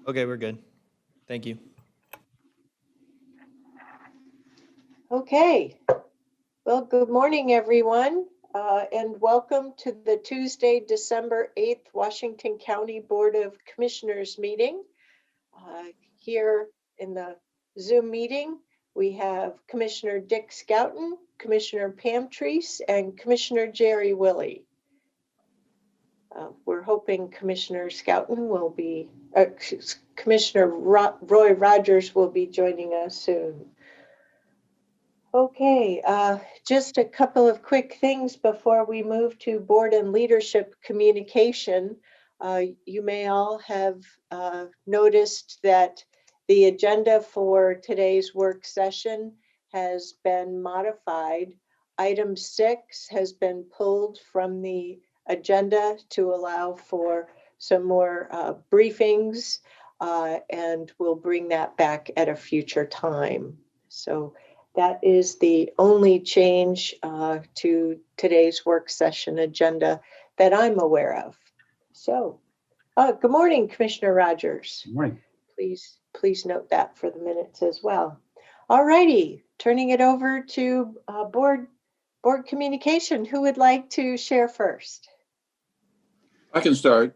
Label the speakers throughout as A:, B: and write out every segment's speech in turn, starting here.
A: Okay, we're good. Thank you.
B: Okay. Well, good morning, everyone, and welcome to the Tuesday, December 8th, Washington County Board of Commissioners meeting. Here in the Zoom meeting, we have Commissioner Dick Scouten, Commissioner Pam Treese, and Commissioner Jerry Willey. We're hoping Commissioner Scouten will be, Commissioner Roy Rogers will be joining us soon. Okay, just a couple of quick things before we move to board and leadership communication. You may all have noticed that the agenda for today's work session has been modified. Item 6 has been pulled from the agenda to allow for some more briefings, and we'll bring that back at a future time. So that is the only change to today's work session agenda that I'm aware of. So, good morning, Commissioner Rogers.
C: Good morning.
B: Please note that for the minutes as well. All righty, turning it over to board communication. Who would like to share first?
D: I can start.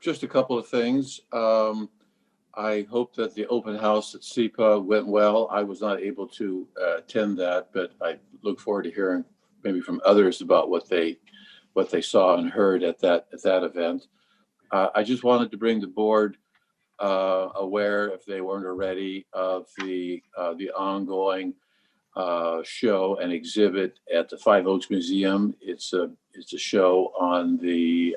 D: Just a couple of things. I hope that the open house at CEPA went well. I was not able to attend that, but I look forward to hearing maybe from others about what they saw and heard at that event. I just wanted to bring the board aware, if they weren't already, of the ongoing show and exhibit at the Five Oaks Museum. It's a show on the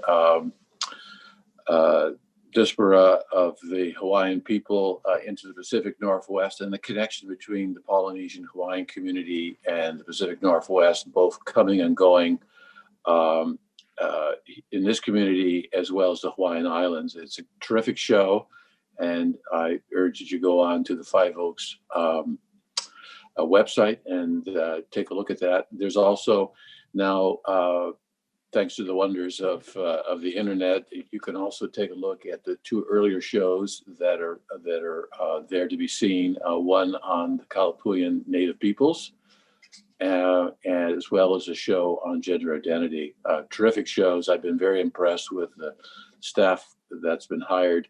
D: diaspora of the Hawaiian people into the Pacific Northwest, and the connection between the Polynesian Hawaiian community and the Pacific Northwest, both coming and going in this community as well as the Hawaiian Islands. It's a terrific show, and I urge that you go on to the Five Oaks website and take a look at that. There's also now, thanks to the wonders of the internet, you can also take a look at the two earlier shows that are there to be seen. One on the Kalapuyan Native peoples, and as well as a show on gender identity. Terrific shows. I've been very impressed with the staff that's been hired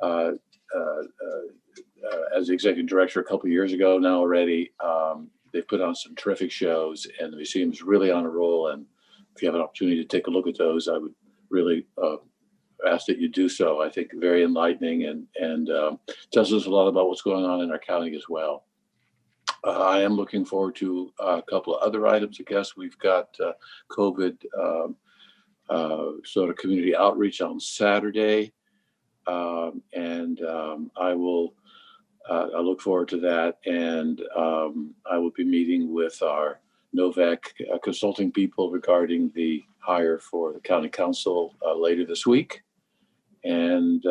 D: as the executive director a couple of years ago now already. They've put on some terrific shows, and the museum is really on a roll. And if you have an opportunity to take a look at those, I would really ask that you do so. I think very enlightening and tells us a lot about what's going on in our county as well. I am looking forward to a couple of other items. I guess we've got COVID sort of community outreach on Saturday, and I look forward to that. And I will be meeting with our Novak consulting people regarding the hire for the county council later this week. And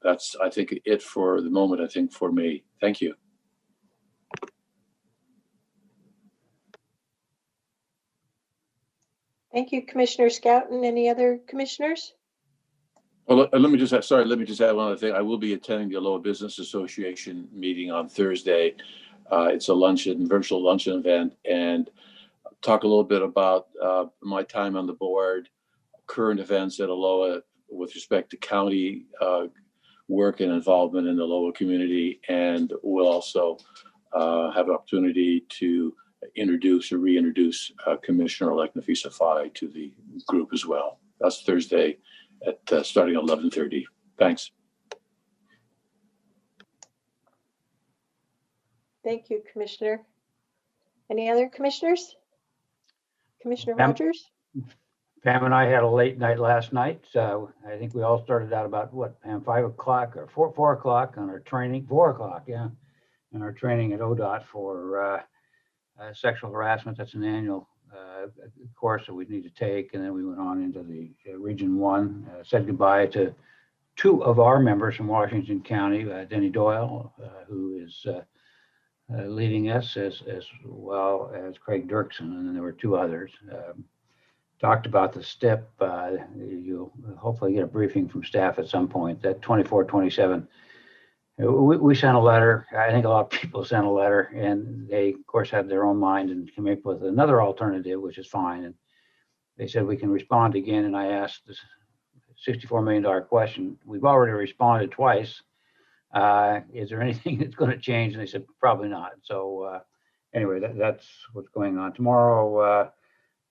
D: that's, I think, it for the moment, I think, for me. Thank you.
B: Thank you, Commissioner Scouten. Any other commissioners?
D: Well, let me just add one other thing. I will be attending the Aloha Business Association meeting on Thursday. It's a virtual luncheon event, and talk a little bit about my time on the board, current events at Aloha with respect to county work and involvement in the Aloha community. And we'll also have an opportunity to introduce or reintroduce Commissioner-elect Nafisa Fai to the group as well. That's Thursday at starting at 11:30. Thanks.
B: Thank you, Commissioner. Any other commissioners? Commissioner Rogers?
C: Pam and I had a late night last night. So I think we all started out about what, Pam, 5 o'clock or 4 o'clock on our training, 4 o'clock, yeah, in our training at ODOT for sexual harassment. That's an annual course that we need to take. And then we went on into the Region 1, said goodbye to 2 of our members from Washington County, Denny Doyle, who is leading us, as well as Craig Dirksen, and then there were 2 others. talked about the STIP. You'll hopefully get a briefing from staff at some point. That 24, 27. We sent a letter. I think a lot of people sent a letter, and they, of course, had their own mind and came up with another alternative, which is fine. And they said we can respond again. And I asked this $64 million question. We've already responded twice. Is there anything that's going to change? And they said probably not. So anyway, that's what's going on tomorrow.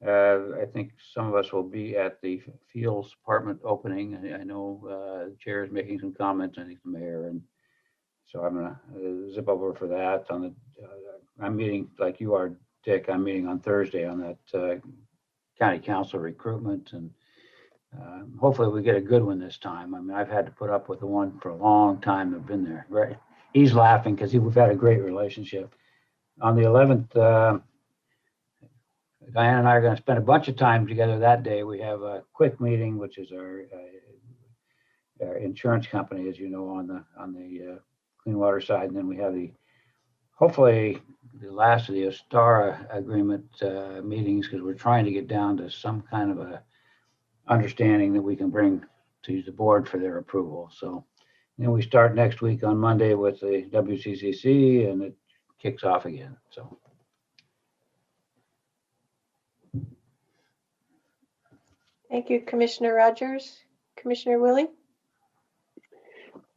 C: I think some of us will be at the Fields Department opening. I know the chair is making some comments. I think the mayor, and so I'm gonna zip over for that. On the, I'm meeting like you are, Dick. I'm meeting on Thursday on that county council recruitment, and hopefully we get a good one this time. I mean, I've had to put up with the one for a long time. I've been there. Right? He's laughing because we've had a great relationship. On the 11th. Diane and I are going to spend a bunch of time together that day. We have a quick meeting, which is our insurance company, as you know, on the clean water side, and then we have hopefully the last of the Ostara agreement meetings, because we're trying to get down to some kind of a understanding that we can bring to the board for their approval. So then we start next week on Monday with the WCCC, and it kicks off again. So.
B: Thank you, Commissioner Rogers. Commissioner Willie?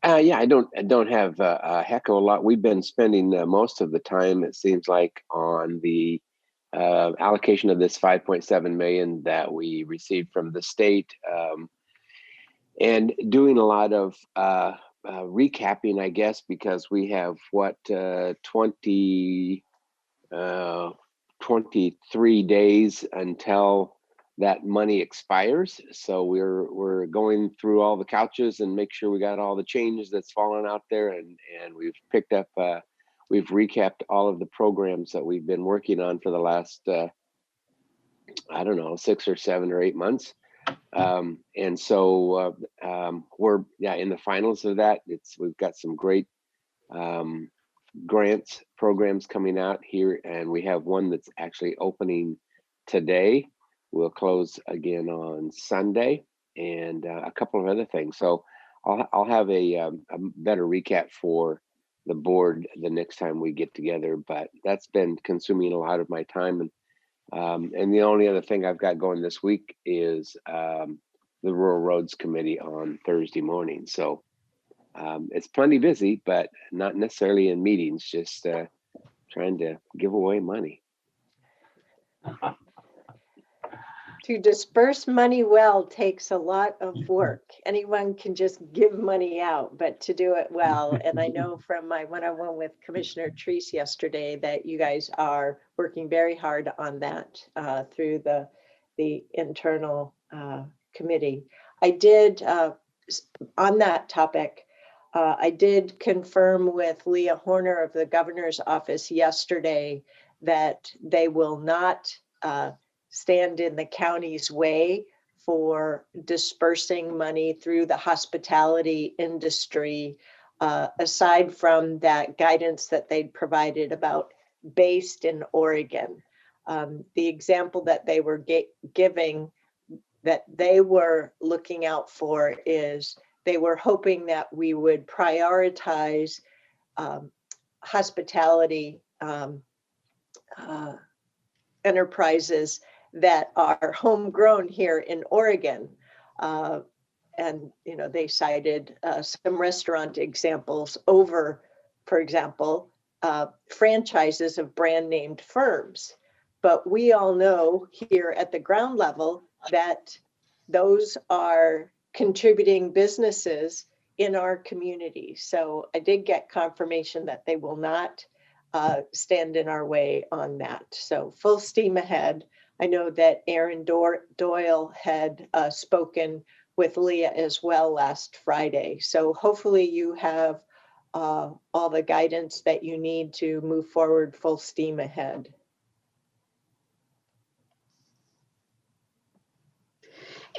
E: Yeah, I don't have a heck of a lot. We've been spending most of the time, it seems like, on the allocation of this 5.7 million that we received from the state, and doing a lot of recapping, I guess, because we have 23 days until that money expires. So we're going through all the couches and make sure we got all the changes that's fallen out there, and we've picked up we've recapped all of the programs that we've been working on for the last I don't know, 6 or 7 or 8 months. And so we're in the finals of that. We've got some great grants programs coming out here, and we have one that's actually opening today. We'll close again on Sunday, and a couple of other things. So I'll have a better recap for the board the next time we get together. But that's been consuming a lot of my time, and the only other thing I've got going this week is the Rural Roads Committee on Thursday morning. So it's plenty busy, but not necessarily in meetings. Just trying to give away money.
B: To disperse money well takes a lot of work. Anyone can just give money out, but to do it well. And I know from my one-on-one with Commissioner Treese yesterday that you guys are working very hard on that through the internal committee. I did, on that topic, I did confirm with Leah Horner of the governor's office yesterday that they will not stand in the county's way for dispersing money through the hospitality industry, aside from that guidance that they'd provided about based in Oregon. The example that they were giving that they were looking out for is they were hoping that we would prioritize hospitality enterprises that are homegrown here in Oregon. And, you know, they cited some restaurant examples over, for example, franchises of brand named firms. But we all know here at the ground level that those are contributing businesses in our community. So I did get confirmation that they will not stand in our way on that. So full steam ahead. I know that Aaron Doyle had spoken with Leah as well last Friday. So hopefully you have all the guidance that you need to move forward full steam ahead.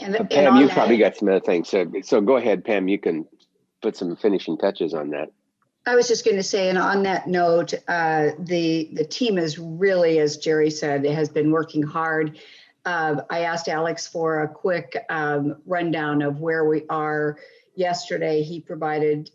E: And Pam, you probably got some other things. So go ahead, Pam, you can put some finishing touches on that.
F: I was just going to say, and on that note, the team is really, as Jerry said, has been working hard. I asked Alex for a quick rundown of where we are. Yesterday, he provided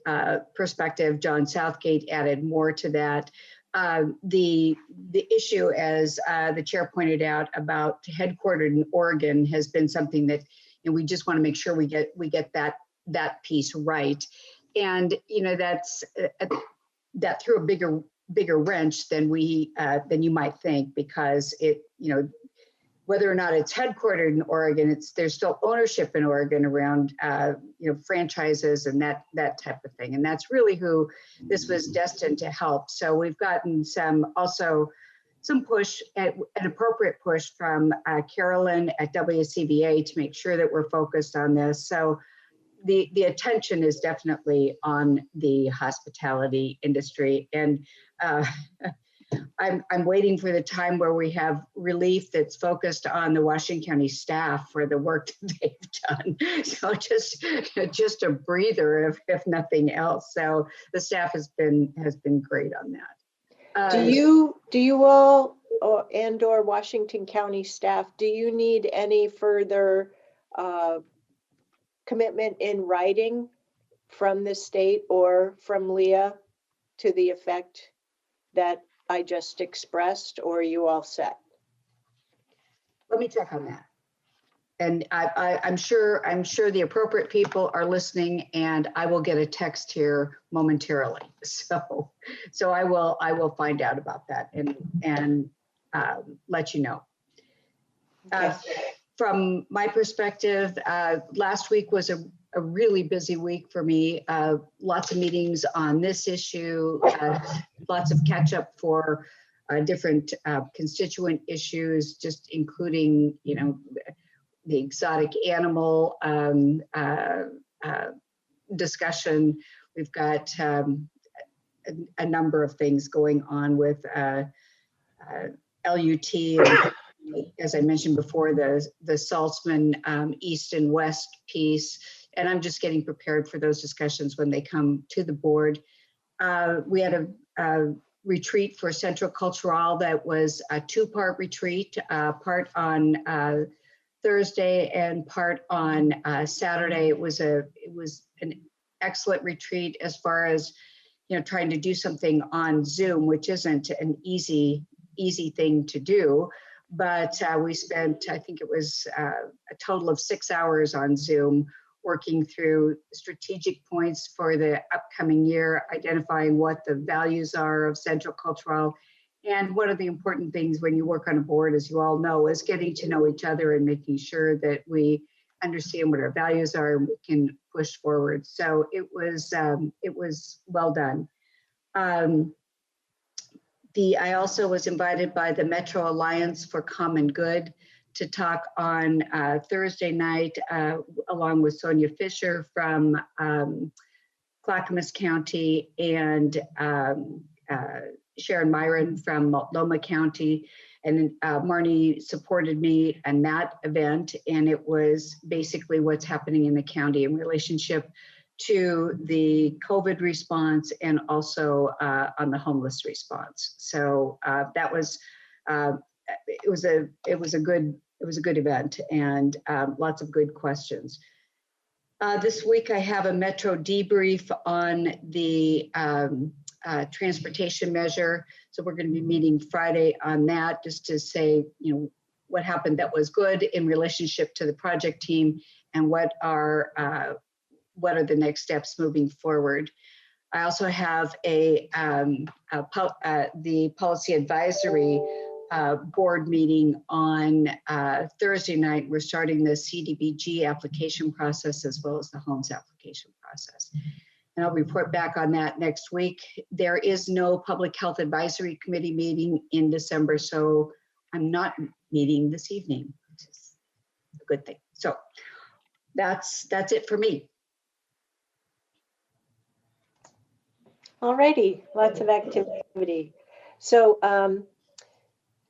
F: perspective. John Southgate added more to that. The issue, as the chair pointed out, about headquartered in Oregon has been something that we just want to make sure we get that piece right. And that's that threw a bigger wrench than you might think, because it whether or not it's headquartered in Oregon, there's still ownership in Oregon around franchises and that type of thing. And that's really who this was destined to help. So we've gotten some push, an appropriate push from Carolyn at Wcva to make sure that we're focused on this. So the attention is definitely on the hospitality industry, and I'm waiting for the time where we have relief that's focused on the Washington County staff for the work that they've done. So just a breather, if nothing else. So the staff has been great on that.
B: Do you all or Washington County staff, do you need any further commitment in writing from the state or from Leah to the effect that I just expressed, or are you all set?
F: Let me check on that. And I'm sure the appropriate people are listening, and I will get a text here momentarily. So I will find out about that and let you know.
B: Okay.
F: From my perspective, last week was a really busy week for me. Lots of meetings on this issue, lots of catch up for different constituent issues, just including, the exotic animal discussion. We've got a number of things going on with LUT, and as I mentioned before, the Saltzman East and West piece, and I'm just getting prepared for those discussions when they come to the board. We had a retreat for Central Cultural that was a two-part retreat, part on Thursday and part on Saturday. It was an excellent retreat as far as trying to do something on Zoom, which isn't an easy thing to do. But we spent, I think it was a total of 6 hours on Zoom, working through strategic points for the upcoming year, identifying what the values are of Central Cultural. And one of the important things when you work on a board, as you all know, is getting to know each other and making sure that we understand what our values are and we can push forward. So it was well done. I also was invited by the Metro Alliance for Common Good to talk on Thursday night, along with Sonia Fisher from Clackamas County and Sharon Myron from Multnomah County. And Marnie supported me in that event, and it was basically what's happening in the county in relationship to the COVID response and also on the homeless response. So that was it was a good event, and lots of good questions. This week I have a Metro debrief on the transportation measure. So we're going to be meeting Friday on that, just to say, what happened that was good in relationship to the project team, and what are the next steps moving forward. I also have the policy advisory board meeting on Thursday night. We're starting the CDBG application process as well as the homes application process. And I'll report back on that next week. There is no Public Health Advisory Committee meeting in December, so I'm not meeting this evening, which is a good thing. So that's it for me.
B: All righty, lots of activity. So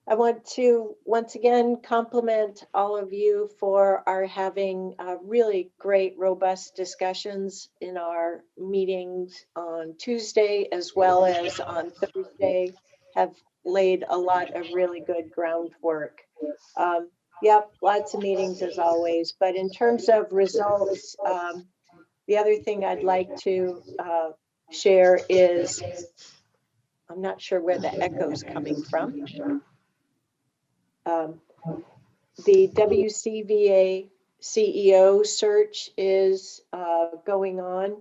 B: I want to once again compliment all of you for our having really great, robust discussions in our meetings on Tuesday as well as on Thursday. Have laid a lot of really good groundwork. Yep, lots of meetings as always. But in terms of results, the other thing I'd like to share is, I'm not sure where the echo's coming from. The WCVA CEO search is going on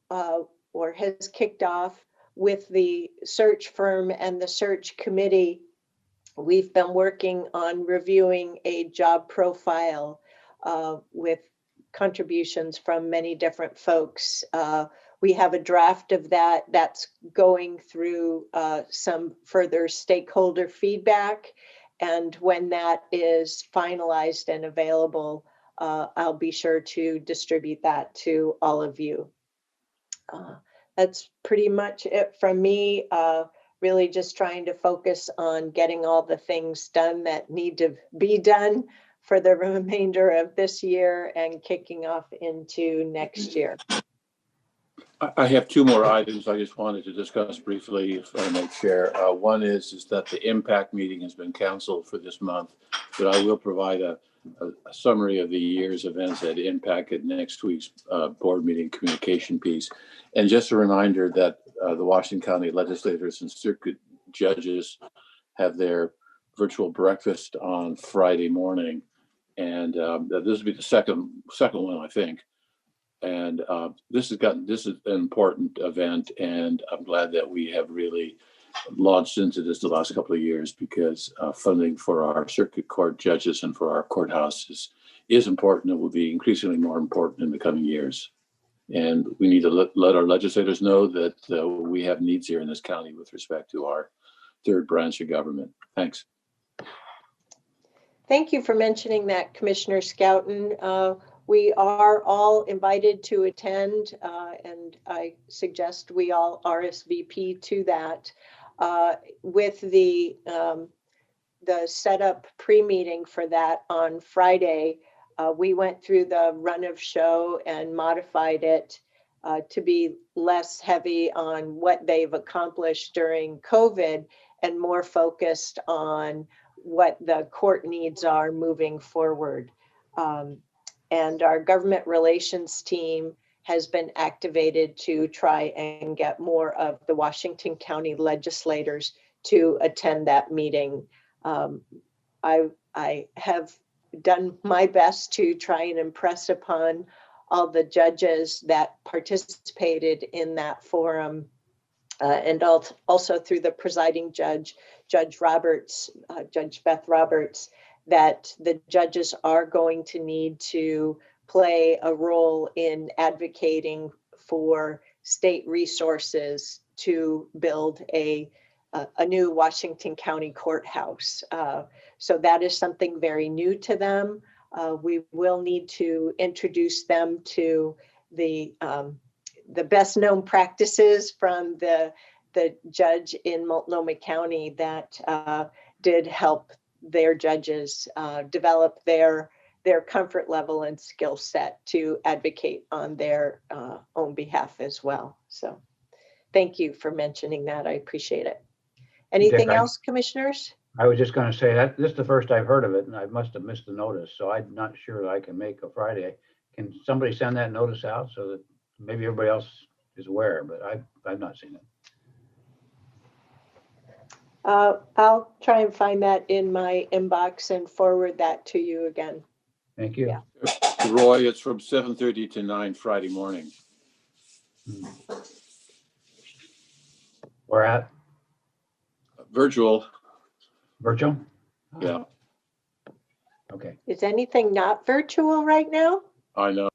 B: or has kicked off with the search firm and the search committee. We've been working on reviewing a job profile with contributions from many different folks. We have a draft of that that's going through some further stakeholder feedback. And when that is finalized and available, I'll be sure to distribute that to all of you. That's pretty much it from me. Really just trying to focus on getting all the things done that need to be done for the remainder of this year and kicking off into next year.
D: I have two more items I just wanted to discuss briefly, if I may share. One is that the impact meeting has been canceled for this month, but I will provide a summary of the year's events that impacted next week's board meeting communication piece. And just a reminder that the Washington County legislators and circuit judges have their virtual breakfast on Friday morning. And this will be the second one, I think. And this is an important event, and I'm glad that we have really launched into this the last couple of years, because funding for our circuit court judges and for our courthouse is important. It will be increasingly more important in the coming years. And we need to let our legislators know that we have needs here in this county with respect to our third branch of government. Thanks.
B: Thank you for mentioning that, Commissioner Scouten. We are all invited to attend, and I suggest we all RSVP to that. With the setup pre-meeting for that on Friday, we went through the run of show and modified it to be less heavy on what they've accomplished during COVID and more focused on what the court needs are moving forward. And our government relations team has been activated to try and get more of the Washington County legislators to attend that meeting. I have done my best to try and impress upon all the judges that participated in that forum, and also through the presiding judge, Judge Beth Roberts, that the judges are going to need to play a role in advocating for state resources to build a new Washington County courthouse. So that is something very new to them. We will need to introduce them to the best known practices from the judge in Multnomah County that did help their judges develop their comfort level and skill set to advocate on their own behalf as well. So thank you for mentioning that. I appreciate it. Anything else, commissioners?
C: I was just going to say that this is the first I've heard of it, and I must have missed the notice, so I'm not sure that I can make a Friday. Can somebody send that notice out so that maybe everybody else is aware, but I've not seen it.
B: I'll try and find that in my inbox and forward that to you again.
C: Thank you.
B: Yeah.
D: Roy, it's from 7:30 to 9 Friday morning.
C: Where at?
D: Virtual.
C: Virtual?
D: Yeah,
C: Okay.
B: Is anything not virtual right now?
D: I know.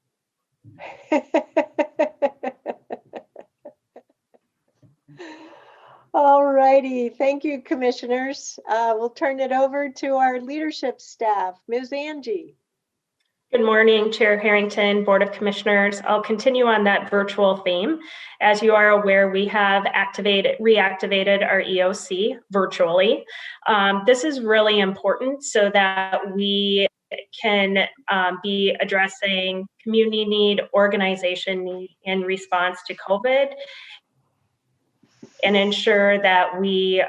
B: All righty. Thank you, commissioners. We'll turn it over to our leadership staff. Ms. Angie.
G: Good morning, Chair Harrington, Board of Commissioners. I'll continue on that virtual theme. As you are aware, we have reactivated our EOC virtually. This is really important so that we can be addressing community need, organization need in response to COVID, and ensure that we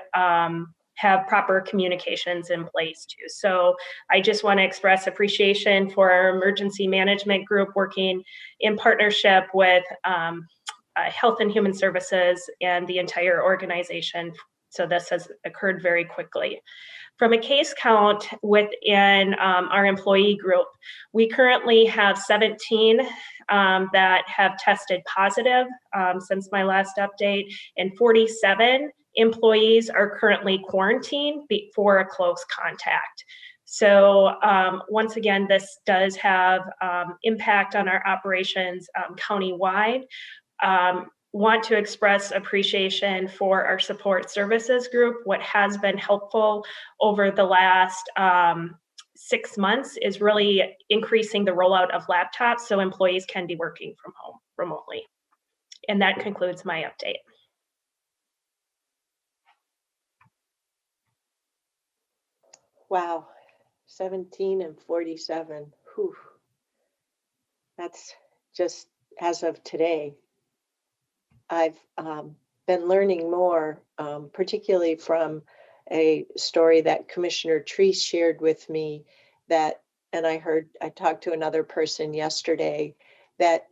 G: have proper communications in place too. So I just want to express appreciation for our emergency management group working in partnership with Health and Human Services and the entire organization. So this has occurred very quickly. From a case count within our employee group, we currently have 17 that have tested positive since my last update, and 47 employees are currently quarantined for a close contact. So once again, this does have impact on our operations countywide. Want to express appreciation for our support services group. What has been helpful over the last 6 months is really increasing the rollout of laptops so employees can be working from home remotely. And that concludes my update.
B: Wow, 17 and 47. Whew. That's just as of today. I've been learning more, particularly from a story that Commissioner Treese shared with me that, and I talked to another person yesterday, that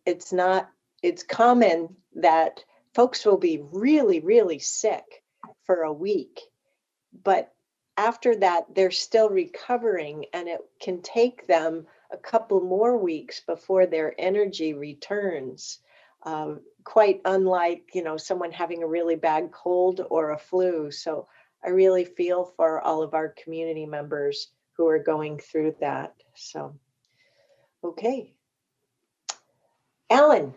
B: it's common that folks will be really, really sick for a week, but after that, they're still recovering, and it can take them a couple more weeks before their energy returns. Quite unlike, someone having a really bad cold or a flu. So I really feel for all of our community members who are going through that. So, okay. Alan.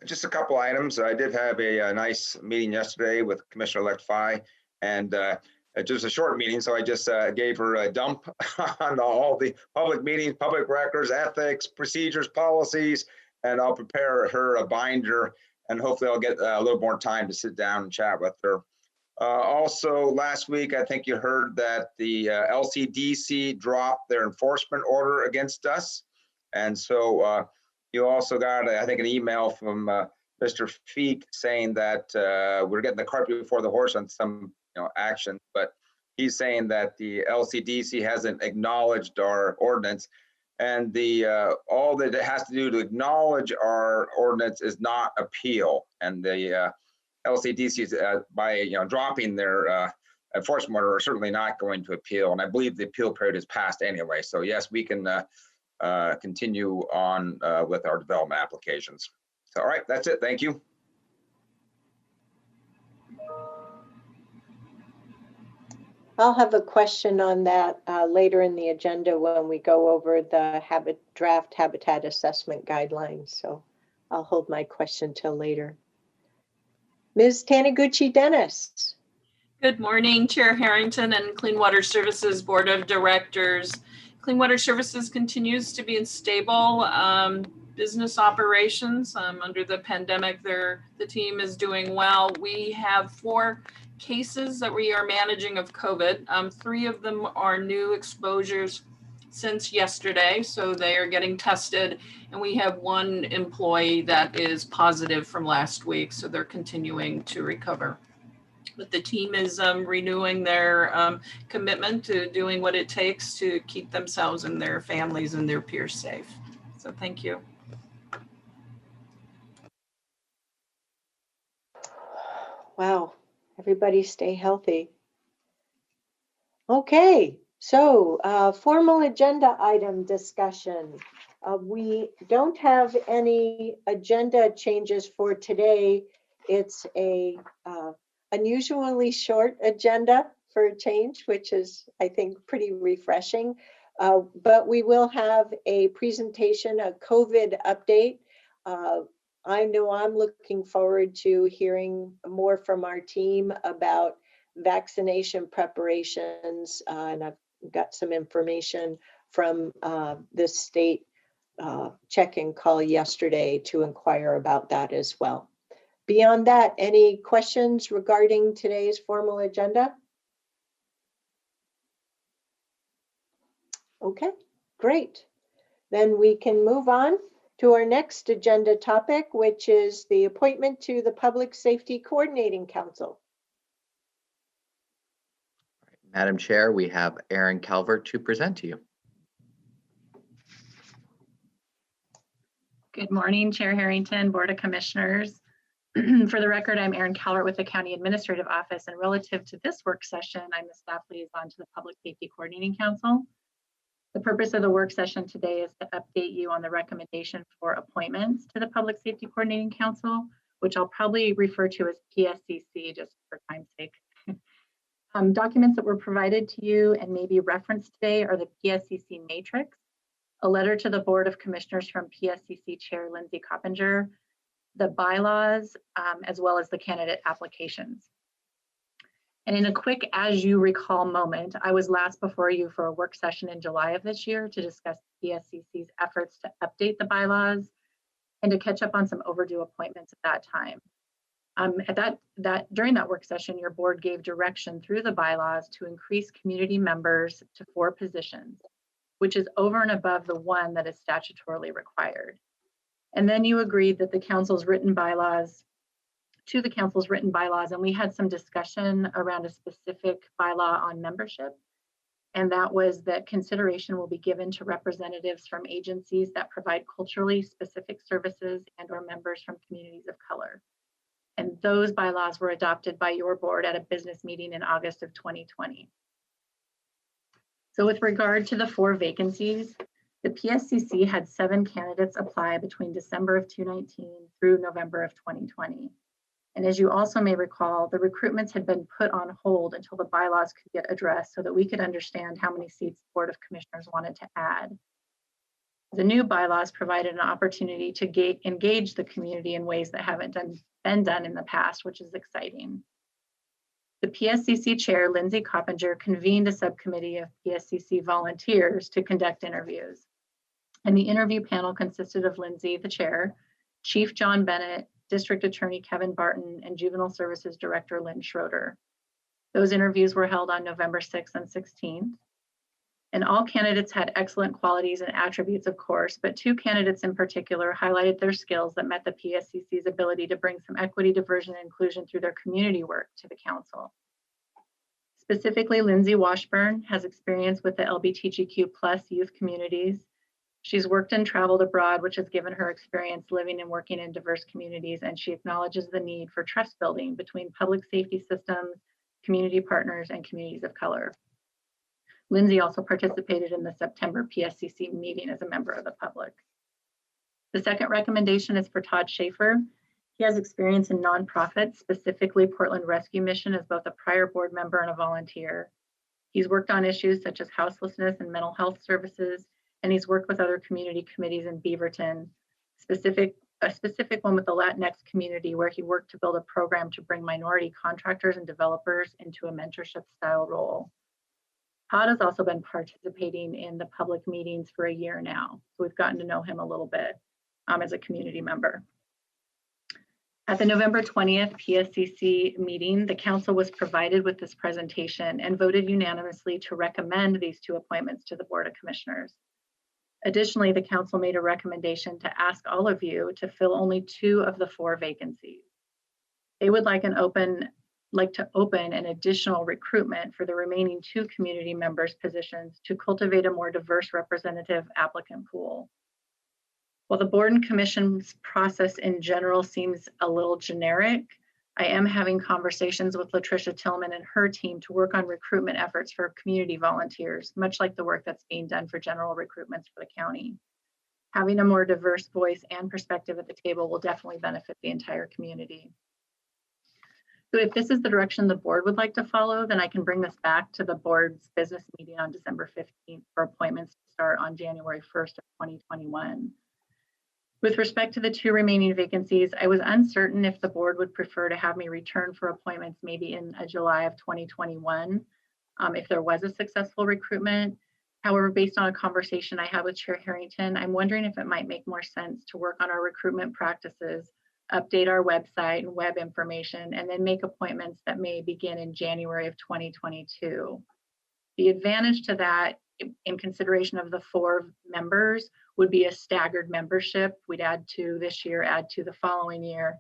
H: Just a couple items. I did have a nice meeting yesterday with Commissioner-elect Phi, and just a short meeting, so I just gave her a dump on all the public meetings, public records, ethics, procedures, policies, and I'll prepare her a binder, and hopefully I'll get a little more time to sit down and chat with her. Also, last week, I think you heard that the LCDC dropped their enforcement order against us, and so you also got, I think, an email from Mr. Feek saying that we're getting the cart before the horse on some action, but he's saying that the LCDC hasn't acknowledged our ordinance, and the all that it has to do to acknowledge our ordinance is not appeal, and the LCDC by dropping their enforcement order are certainly not going to appeal, and I believe the appeal period is passed anyway. So yes, we can continue on with our development applications. So all right, that's it. Thank you.
B: I'll have a question on that later in the agenda when we go over the draft habitat assessment guidelines. So I'll hold my question till later. Ms. Taniguchi-Dennis.
I: Good morning, Chair Harrington and Clean Water Services Board of Directors. Clean Water Services continues to be in stable business operations. Under the pandemic, the team is doing well. We have 4 cases that we are managing of COVID. 3 of them are new exposures since yesterday, so they are getting tested. And we have 1 employee that is positive from last week, so they're continuing to recover. But the team is renewing their commitment to doing what it takes to keep themselves and their families and their peers safe. So thank you.
B: Wow, everybody stay healthy. Okay, so formal agenda item discussion. We don't have any agenda changes for today. It's a unusually short agenda for a change, which is, I think, pretty refreshing. But we will have a presentation, a COVID update. I know I'm looking forward to hearing more from our team about vaccination preparations, and I've got some information from the state check-in call yesterday to inquire about that as well. Beyond that, any questions regarding today's formal agenda? Okay, great. Then we can move on to our next agenda topic, which is the appointment to the Public Safety Coordinating Council.
J: Madam Chair, we have Aaron Calvert to present to you.
K: Good morning, Chair Harrington, Board of Commissioners. For the record, I'm Erin Calvert with the County Administrative Office, and relative to this work session, I'm the staff liaison to the Public Safety Coordinating Council. The purpose of the work session today is to update you on the recommendation for appointments to the Public Safety Coordinating Council, which I'll probably refer to as PSCC just for time's sake. Documents that were provided to you and may be referenced today are the PSCC matrix, a letter to the Board of Commissioners from PSCC Chair Lindsay Coppinger, the bylaws, as well as the candidate applications. And in a quick as you recall moment, I was last before you for a work session in July of this year to discuss PSCC's efforts to update the bylaws and to catch up on some overdue appointments at that time. During that work session, your board gave direction through the bylaws to increase community members to 4 positions, which is over and above the 1 that is statutorily required. And then you agreed that the council's written bylaws, and we had some discussion around a specific bylaw on membership. And that was that consideration will be given to representatives from agencies that provide culturally specific services and or members from communities of color. And those bylaws were adopted by your board at a business meeting in August of 2020. So with regard to the 4 vacancies, the PSCC had 7 candidates apply between December of 2019 through November of 2020. And as you also may recall, the recruitments had been put on hold until the bylaws could get addressed so that we could understand how many seats the Board of Commissioners wanted to add. The new bylaws provided an opportunity to engage the community in ways that haven't been done in the past, which is exciting. The PSCC Chair, Lindsay Coppinger, convened a subcommittee of PSCC volunteers to conduct interviews. And the interview panel consisted of Lindsay, the chair, Chief John Bennett, District Attorney Kevin Barton, and Juvenile Services Director Lynn Schroeder. Those interviews were held on November 6th and 16th. And all candidates had excellent qualities and attributes, of course, but 2 candidates in particular highlighted their skills that met the PSCC's ability to bring some equity, diversion, and inclusion through their community work to the council. Specifically, Lindsay Washburn has experience with the LGBTQ+ youth communities. She's worked and traveled abroad, which has given her experience living and working in diverse communities, and she acknowledges the need for trust building between public safety systems, community partners, and communities of color. Lindsay also participated in the September PSCC meeting as a member of the public. The second recommendation is for Todd Schaefer. He has experience in nonprofits, specifically Portland Rescue Mission, as both a prior board member and a volunteer. He's worked on issues such as houselessness and mental health services, and he's worked with other community committees in Beaverton, a specific one with the Latinx community where he worked to build a program to bring minority contractors and developers into a mentorship style role. Todd has also been participating in the public meetings for a year now, so we've gotten to know him a little bit as a community member. At the November 20th PSCC meeting, the council was provided with this presentation and voted unanimously to recommend these 2 appointments to the Board of Commissioners. Additionally, the council made a recommendation to ask all of you to fill only 2 of the 4 vacancies. They would like to open an additional recruitment for the remaining 2 community members' positions to cultivate a more diverse representative applicant pool. While the board and commission's process in general seems a little generic, I am having conversations with Latricia Tillman and her team to work on recruitment efforts for community volunteers, much like the work that's being done for general recruitments for the county. Having a more diverse voice and perspective at the table will definitely benefit the entire community. So if this is the direction the board would like to follow, then I can bring this back to the board's business meeting on December 15th for appointments to start on January 1st of 2021. With respect to the 2 remaining vacancies, I was uncertain if the board would prefer to have me return for appointments maybe in July of 2021, if there was a successful recruitment. However, based on a conversation I had with Chair Harrington, I'm wondering if it might make more sense to work on our recruitment practices, update our website and web information, and then make appointments that may begin in January of 2022. The advantage to that, in consideration of the 4 members, would be a staggered membership. We'd add 2 this year, add 2 the following year.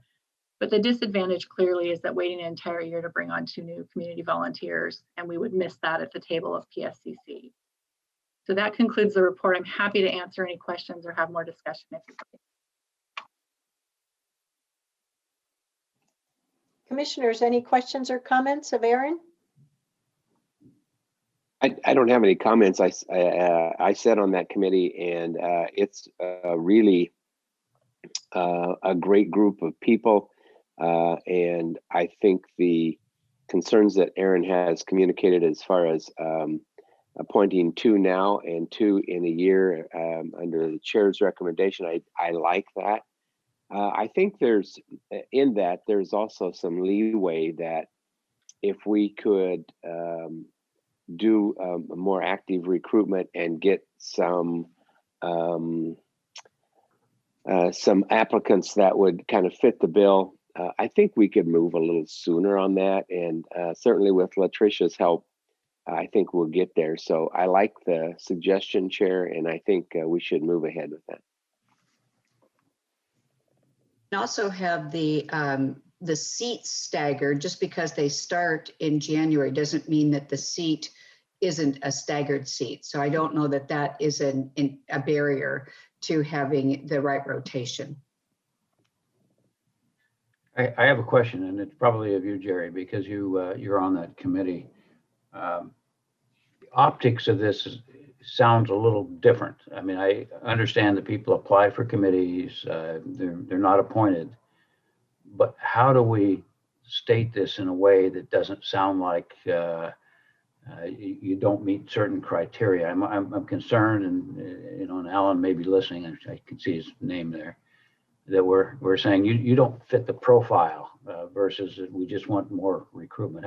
K: But the disadvantage clearly is that waiting an entire year to bring on 2 new community volunteers, and we would miss that at the table of PSCC. So that concludes the report. I'm happy to answer any questions or have more discussion if you'd like.
B: Commissioners, any questions or comments of Aaron?
E: I don't have any comments. I sat on that committee, and it's really a great group of people. And I think the concerns that Aaron has communicated as far as appointing 2 now and 2 in a year under the chair's recommendation, I like that. I think there's also some leeway that if we could do a more active recruitment and get some applicants that would kind of fit the bill, I think we could move a little sooner on that. And certainly with Latricia's help, I think we'll get there. So I like the suggestion, Chair, and I think we should move ahead with that.
F: And also have the seats staggered. Just because they start in January doesn't mean that the seat isn't a staggered seat. So I don't know that that is a barrier to having the right rotation.
C: I have a question, and it's probably of you, Jerry, because you're on that committee. The optics of this sounds a little different. I mean, I understand that people apply for committees, they're not appointed, but how do we state this in a way that doesn't sound like you don't meet certain criteria? I'm concerned, and and Alan may be listening, I can see his name there, that we're saying you don't fit the profile versus we just want more recruitment.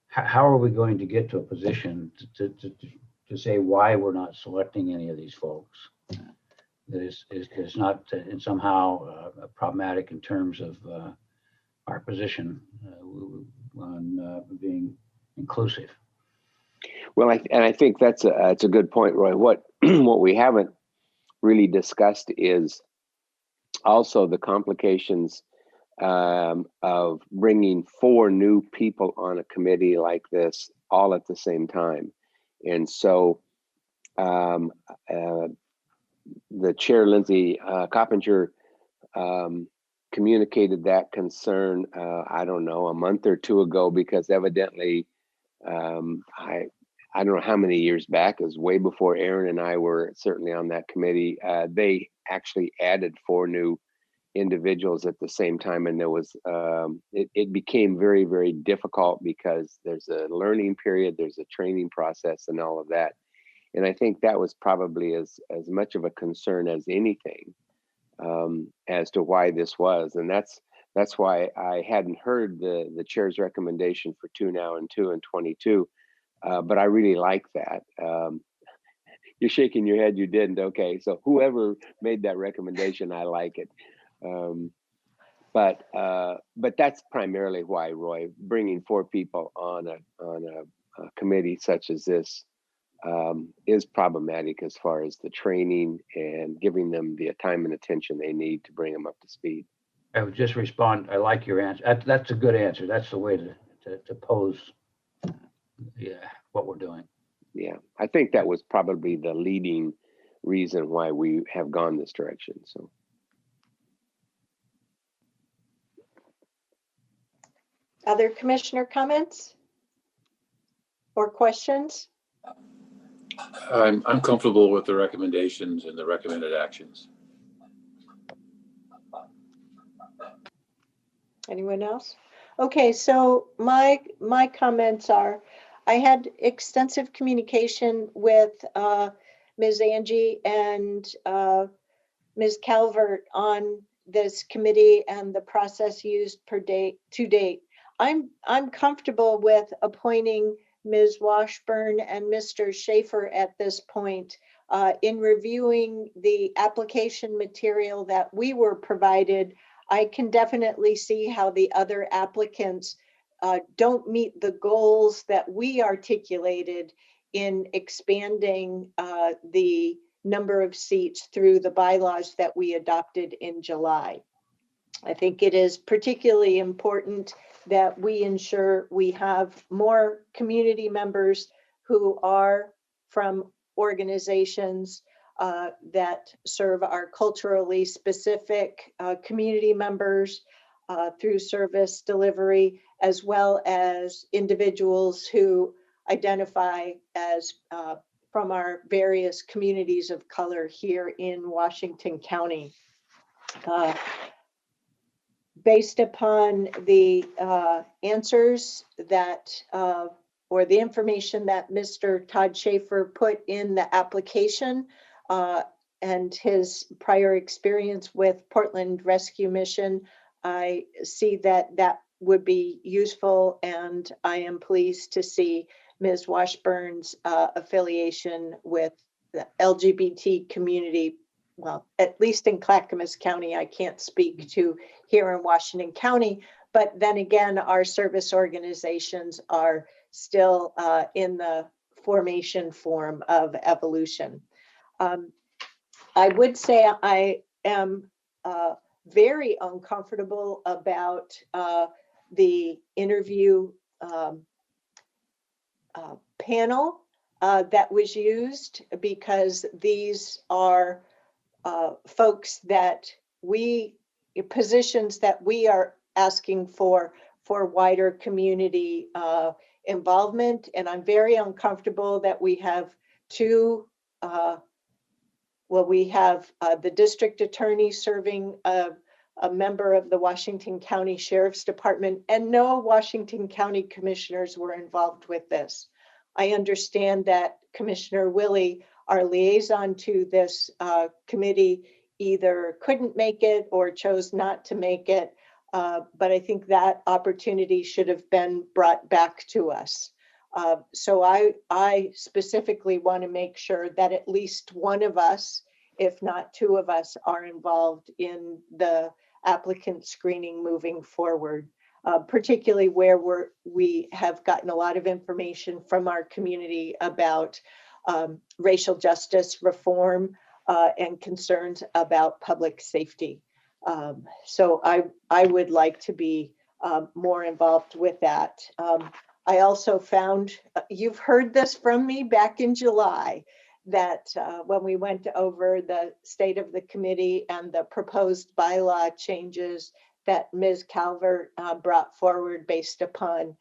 C: How are we going to get to a position to say why we're not selecting any of these folks? That is not somehow problematic in terms of our position on being inclusive.
E: Well, I think that's a good point, Roy. What we haven't really discussed is also the complications of bringing 4 new people on a committee like this all at the same time. And so the chair, Lindsay Coppinger, communicated that concern, I don't know, a month or 2 ago, because evidently, I don't know how many years back, it was way before Aaron and I were certainly on that committee, they actually added 4 new individuals at the same time, and there was it became very, very difficult because there's a learning period, there's a training process, and all of that. And I think that was probably as much of a concern as anything as to why this was. And that's why I hadn't heard the chair's recommendation for 2 now and 2 in 22, but I really like that. You're shaking your head, you didn't. Okay, so whoever made that recommendation, I like it. But that's primarily why, Roy, bringing 4 people on a committee such as this is problematic as far as the training and giving them the time and attention they need to bring them up to speed.
C: I would just respond, I like your answer. That's a good answer. That's the way to pose what we're doing.
E: Yeah, I think that was probably the leading reason why we have gone this direction. So.
B: Other commissioner comments or questions?
D: I'm comfortable with the recommendations and the recommended actions.
B: Anyone else? Okay, so my comments are, I had extensive communication with Ms. Angie and Ms. Calvert on this committee and the process used to date. I'm comfortable with appointing Ms. Washburn and Mr. Schaefer at this point. In reviewing the application material that we were provided, I can definitely see how the other applicants don't meet the goals that we articulated in expanding the number of seats through the bylaws that we adopted in July. I think it is particularly important that we ensure we have more community members who are from organizations that serve our culturally specific community members through service delivery, as well as individuals who identify as from our various communities of color here in Washington County. Based upon the answers that, or the information that Mr. Todd Schaefer put in the application and his prior experience with Portland Rescue Mission, I see that that would be useful, and I am pleased to see Ms. Washburn's affiliation with the LGBT community. Well, at least in Clackamas County. I can't speak to here in Washington County, but then again, our service organizations are still in the formation form of evolution. I would say I am very uncomfortable about the interview panel that was used, because these are folks that positions that we are asking for wider community involvement. And I'm very uncomfortable that we have two, we have the district attorney serving a member of the Washington County Sheriff's Department, and no Washington County commissioners were involved with this. I understand that Commissioner Willie, our liaison to this committee, either couldn't make it or chose not to make it. But I think that opportunity should have been brought back to us. So I specifically want to make sure that at least one of us, if not two of us, are involved in the applicant screening moving forward. Particularly where we have gotten a lot of information from our community about racial justice reform and concerns about public safety. So I would like to be more involved with that. I also found, you've heard this from me back in July, that when we went over the state of the committee and the proposed bylaw changes that Ms. Calvert brought forward based upon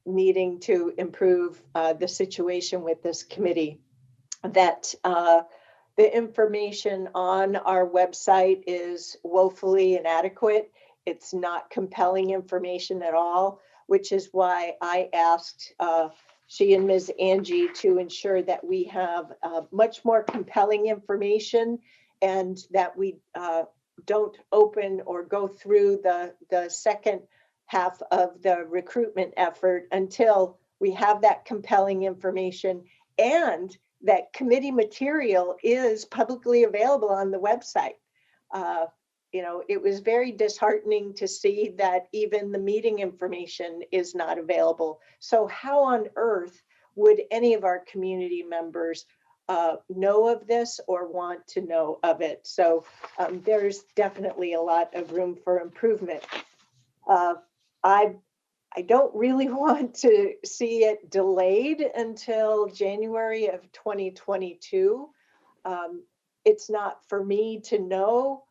B: needing to improve the situation with this committee, that the information on our website is woefully inadequate. It's not compelling information at all, which is why I asked she and Ms. Angie to ensure that we have much more compelling information, and that we don't open or go through the second half of the recruitment effort until we have that compelling information, and that committee material is publicly available on the website. You know, it was very disheartening to see that even the meeting information is not available. So how on earth would any of our community members know of this or want to know of it? So there's definitely a lot of room for improvement. I don't really want to see it delayed until January of 2022. It's not for me to know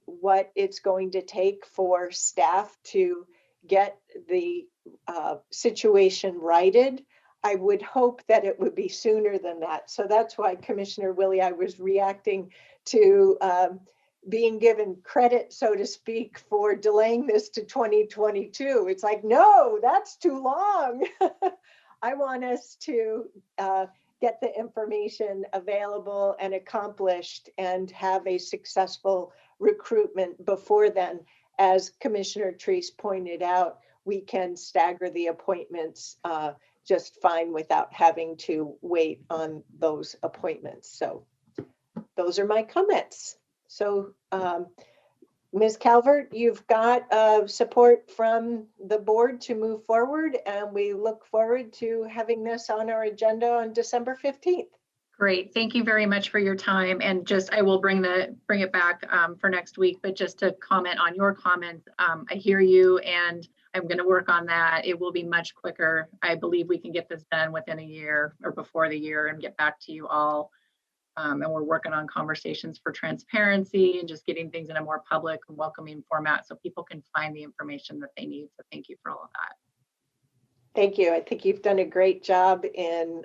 B: what it's going to take for staff to get the situation righted. I would hope that it would be sooner than that. So that's why, Commissioner Willie, I was reacting to being given credit, so to speak, for delaying this to 2022. It's like, no, that's too long. I want us to get the information available and accomplished and have a successful recruitment before then. As Commissioner Treese pointed out, we can stagger the appointments just fine without having to wait on those appointments. So those are my comments. So Ms. Calvert, you've got support from the board to move forward, and we look forward to having this on our agenda on December 15th.
K: Great. Thank you very much for your time. And just, I will bring it back for next week, but just to comment on your comments, I hear you and I'm going to work on that. It will be much quicker. I believe we can get this done within a year or before the year and get back to you all. And we're working on conversations for transparency and just getting things in a more public and welcoming format so people can find the information that they need. So thank you for all of that.
B: Thank you. I think you've done a great job in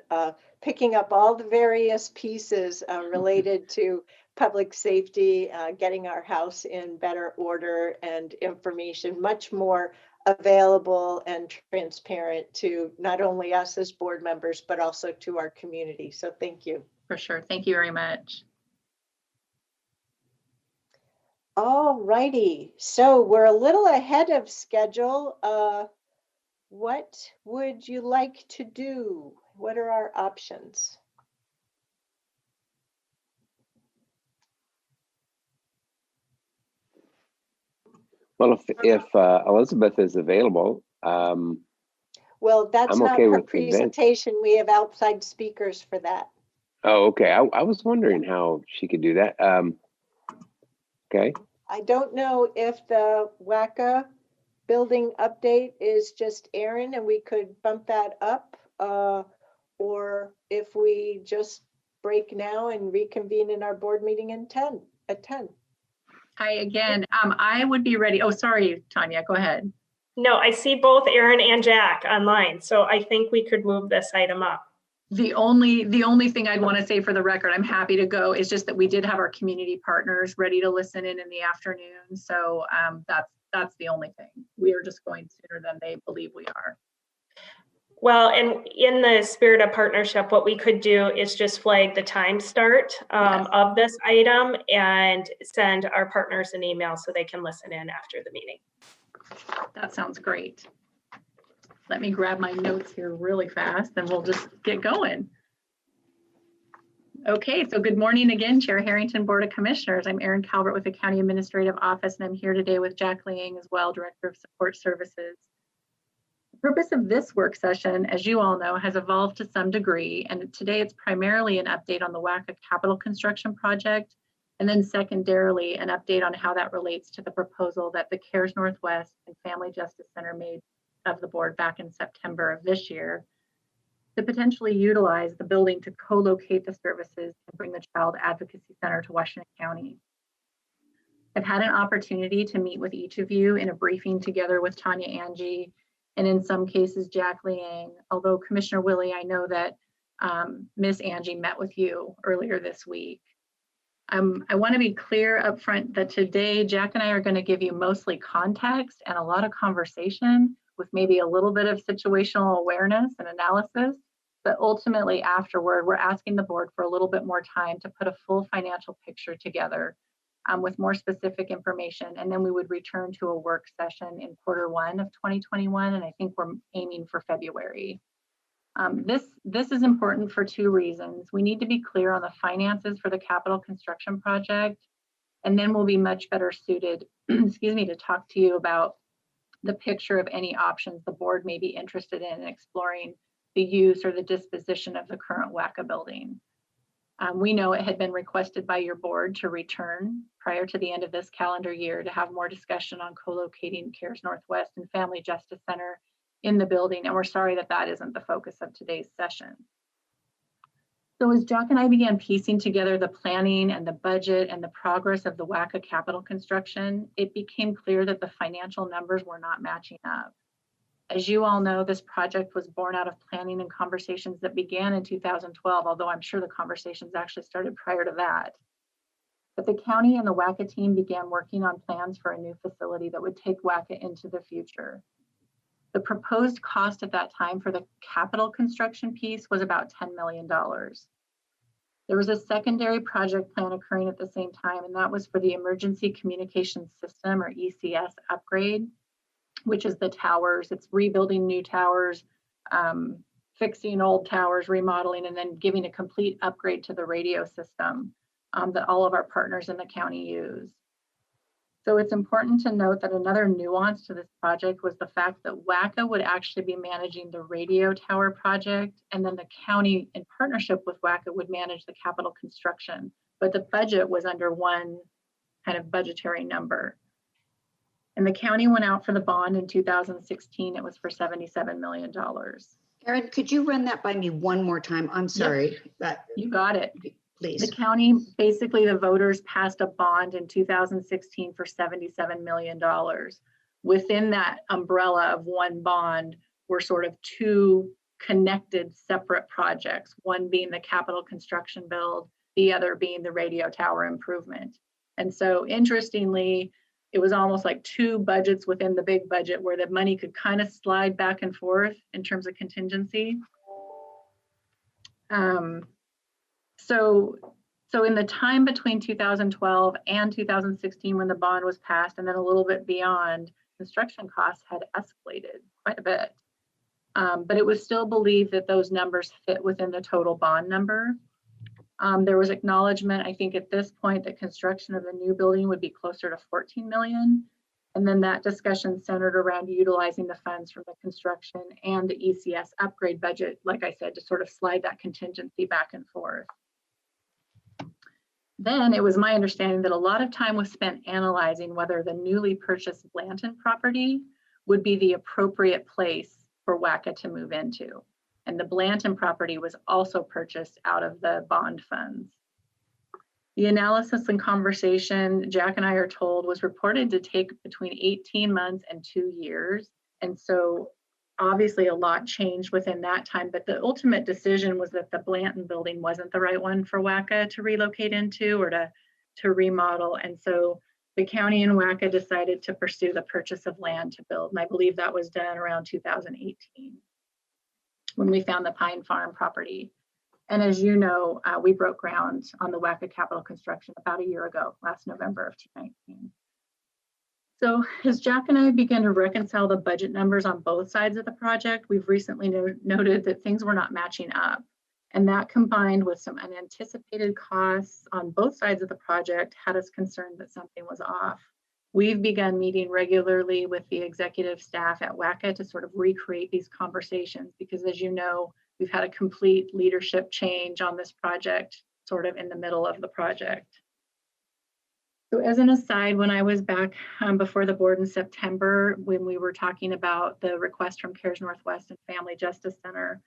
B: picking up all the various pieces related to public safety, getting our house in better order and information much more available and transparent to not only us as board members, but also to our community. So thank you.
K: For sure. Thank you very much.
B: All righty. So we're a little ahead of schedule. What would you like to do? What are our options?
E: Well, if Elizabeth is available,
B: Well, that's
E: I'm
B: not
E: okay
B: her
E: with events.
B: presentation. We have outside speakers for that.
E: Oh, okay. I was wondering how she could do that. Okay.
B: I don't know if the Wcva building update is just Aaron and we could bump that up, or if we just break now and reconvene in our board meeting at 10.
K: I would be ready. Oh, sorry, Tanya, go ahead.
G: No, I see both Aaron and Jack online, so I think we could move this item up.
K: The only thing I'd want to say for the record, I'm happy to go, is just that we did have our community partners ready to listen in the afternoon. So that's the only thing. We are just going sooner than they believe we are.
G: Well, and in the spirit of partnership, what we could do is just flag the time start
K: Yes.
G: of this item and send our partners an email so they can listen in after the meeting.
K: That sounds great. Let me grab my notes here really fast and we'll just get going. Okay, so good morning again, Chair Harrington, Board of Commissioners. I'm Erin Calvert with the County Administrative Office, and I'm here today with Jack Liang as well, Director of Support Services. The purpose of this work session, as you all know, has evolved to some degree, and today it's primarily an update on the Wcva capital construction project, and then secondarily, an update on how that relates to the proposal that the CARES Northwest and Family Justice Center made of the board back in September of this year to potentially utilize the building to co-locate the services and bring the Child Advocacy Center to Washington County. I've had an opportunity to meet with each of you in a briefing together with Tanya Angie, and in some cases, Jack Liang, although Commissioner Willie, I know that Miss Angie met with you earlier this week. I want to be clear up front that today, Jack and I are going to give you mostly context and a lot of conversation with maybe a little bit of situational awareness and analysis, but ultimately afterward, we're asking the board for a little bit more time to put a full financial picture together with more specific information, and then we would return to a work session in Q1 of 2021, and I think we're aiming for February. This is important for two reasons. We need to be clear on the finances for the capital construction project, and then we'll be much better suited, excuse me, to talk to you about the picture of any options the board may be interested in exploring the use or the disposition of the current Wcva building. We know it had been requested by your board to return prior to the end of this calendar year to have more discussion on co-locating CARES Northwest and Family Justice Center in the building, and we're sorry that that isn't the focus of today's session. So as Jack and I began piecing together the planning and the budget and the progress of the Wcva capital construction, it became clear that the financial numbers were not matching up. As you all know, this project was born out of planning and conversations that began in 2012, although I'm sure the conversations actually started prior to that. But the county and the Wcva team began working on plans for a new facility that would take Wcva into the future. The proposed cost at that time for the capital construction piece was about $10 million. There was a secondary project plan occurring at the same time, and that was for the Emergency Communications System, or ECS, upgrade, which is the towers. It's rebuilding new towers, fixing old towers, remodeling, and then giving a complete upgrade to the radio system that all of our partners in the county use. So it's important to note that another nuance to this project was the fact that WCA would actually be managing the radio tower project, and then the county, in partnership with WCA, would manage the capital construction. But the budget was under one kind of budgetary number. And the county went out for the bond in 2016. It was for $77 million.
L: Erin, could you run that by me one more time? I'm sorry.
K: You got it.
L: Please.
K: The county, basically the voters passed a bond in 2016 for $77 million. Within that umbrella of one bond were sort of two connected separate projects, one being the capital construction build, the other being the radio tower improvement. And so interestingly, it was almost like two budgets within the big budget where the money could kind of slide back and forth in terms of contingency. So in the time between 2012 and 2016, when the bond was passed, and then a little bit beyond, construction costs had escalated quite a bit. But it was still believed that those numbers fit within the total bond number. There was acknowledgement, I think at this point, that construction of the new building would be closer to 14 million. And then that discussion centered around utilizing the funds from the construction and the ECS upgrade budget, like I said, to sort of slide that contingency back and forth. Then it was my understanding that a lot of time was spent analyzing whether the newly purchased Blanton property would be the appropriate place for WCA to move into. And the Blanton property was also purchased out of the bond funds. The analysis and conversation, Jack and I are told, was reported to take between 18 months and 2 years. And so obviously a lot changed within that time, but the ultimate decision was that the Blanton building wasn't the right one for WCA to relocate into or to remodel. And so the county and WCA decided to pursue the purchase of land to build. And I believe that was done around 2018 when we found the Pine Farm property. And as you know, we broke ground on the WCA capital construction about a year ago, last November of 2019. So as Jack and I began to reconcile the budget numbers on both sides of the project, we've recently noted that things were not matching up. And that combined with some unanticipated costs on both sides of the project had us concerned that something was off. We've begun meeting regularly with the executive staff at WCA to sort of recreate these conversations because, as you know, we've had a complete leadership change on this project sort of in the middle of the project. So as an aside, when I was back before the board in September, when we were talking about the request from CARES Northwest and Family Justice Center,